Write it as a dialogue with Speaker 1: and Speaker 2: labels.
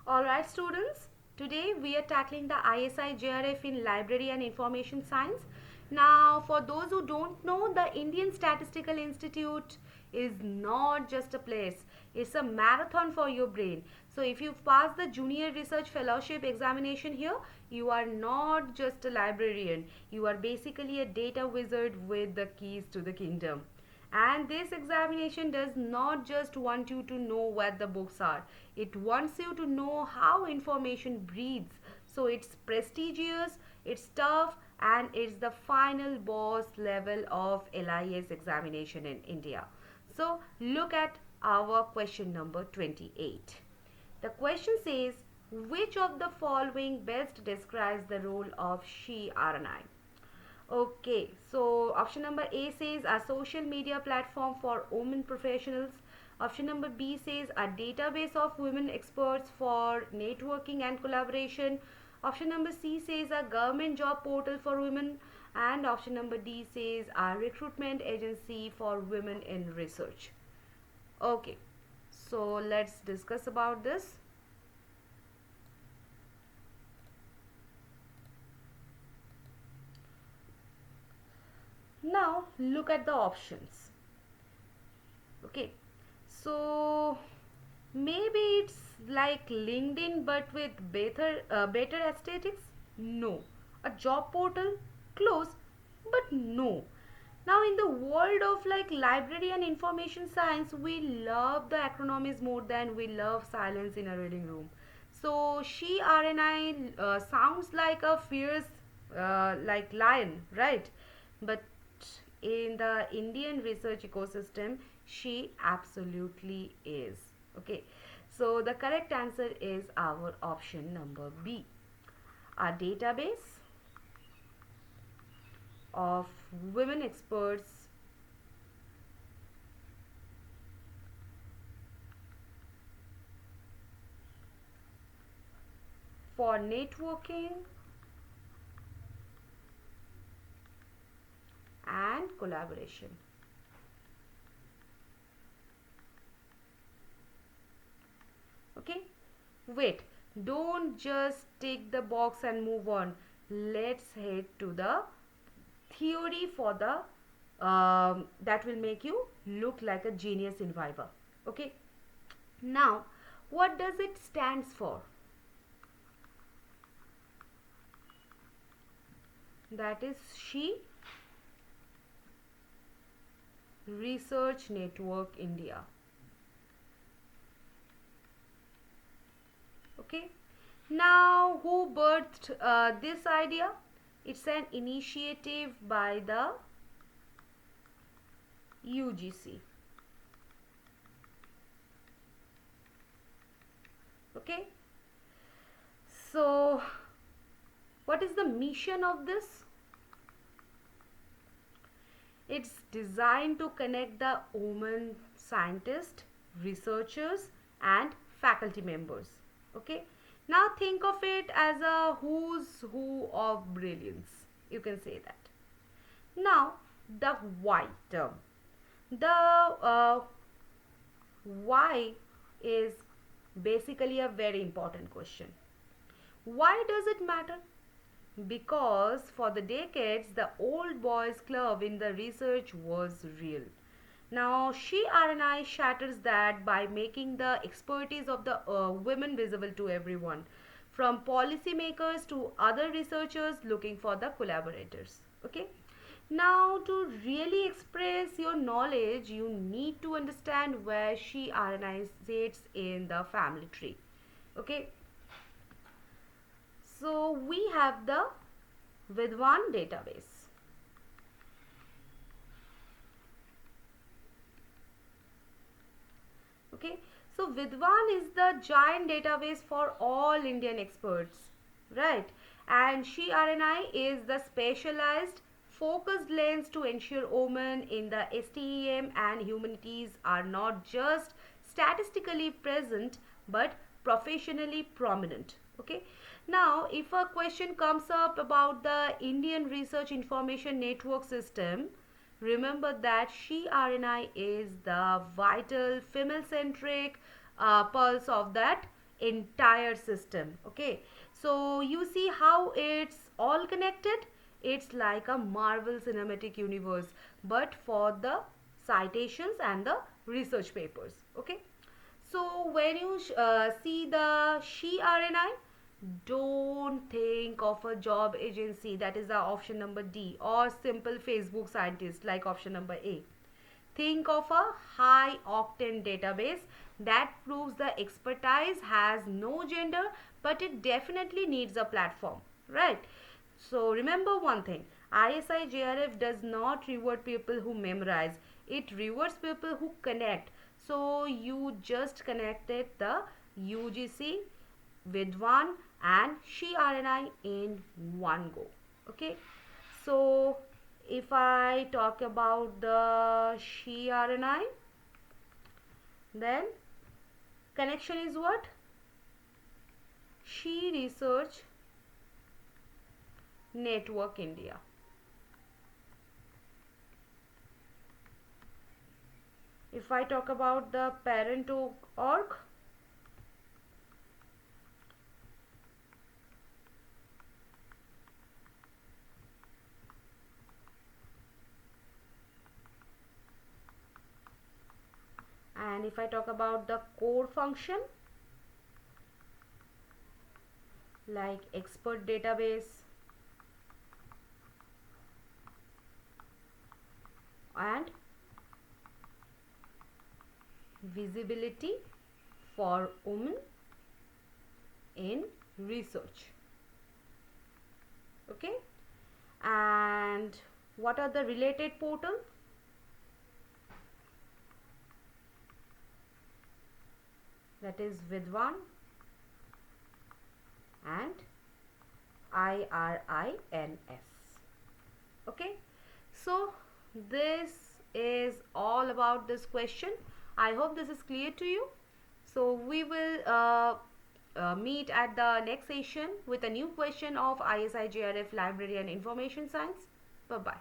Speaker 1: Alright students, today we are tackling the ISI JRF in Library and Information Science. Now for those who don't know, the Indian Statistical Institute is not just a place, it's a marathon for your brain. So if you've passed the Junior Research Fellowship examination here, you are not just a librarian, you are basically a data wizard with the keys to the kingdom. And this examination does not just want you to know what the books are, it wants you to know how information breathes. So it's prestigious, it's tough, and it's the final boss level of LIS examination in India. So look at our question number 28. The question says, which of the following best describes the role of she RNI? Okay, so option number A says a social media platform for women professionals. Option number B says a database of women experts for networking and collaboration. Option number C says a government job portal for women. And option number D says a recruitment agency for women in research. Okay, so let's discuss about this. Now look at the options. Okay, so maybe it's like LinkedIn but with better aesthetics. No. A job portal? Close, but no. Now in the world of like library and information science, we love the acronyms more than we love silence in a reading room. So she RNI sounds like a fierce like lion, right? But in the Indian research ecosystem, she absolutely is. Okay, so the correct answer is our option number B. A database of women experts for networking and collaboration. Okay, wait, don't just tick the box and move on. Let's head to the theory for the that will make you look like a genius in Viva. Okay, now what does it stands for? That is she Research Network India. Okay, now who birthed this idea? It's an initiative by the UGC. Okay, so what is the mission of this? It's designed to connect the women scientists, researchers and faculty members. Okay, now think of it as a who's who of brilliance. You can say that. Now the why term. The why is basically a very important question. Why does it matter? Because for the decades, the old boys club in the research was real. Now, she RNI shatters that by making the expertise of the women visible to everyone, from policymakers to other researchers looking for the collaborators. Okay. Now, to really express your knowledge, you need to understand where she RNI sits in the family tree. Okay. So we have the Vidwan database. Okay, so Vidwan is the giant database for all Indian experts, right? And she RNI is the specialized focused lens to ensure women in the STEM and humanities are not just statistically present but professionally prominent. Okay, now if a question comes up about the Indian Research Information Network System, remember that she RNI is the vital female centric pulse of that entire system. Okay, so you see how it's all connected. It's like a Marvel cinematic universe, but for the citations and the research papers. Okay, so when you see the she RNI, don't think of a job agency, that is the option number D, or simple Facebook scientist like option number A. Think of a high octane database that proves the expertise has no gender, but it definitely needs a platform, right? So remember one thing, ISI JRF does not reward people who memorize, it rewards people who connect. So you just connected the UGC with one and she RNI in one go. Okay, so if I talk about the she RNI, then connection is what? She Research Network India. If I talk about the parent.org, and if I talk about the core function like expert database and visibility for women in research. Okay, and what are the related portals? That is Vidwan and IRINS. Okay, so this is all about this question. I hope this is clear to you. So we will meet at the next session with a new question of ISI JRF Library and Information Science. Bye bye.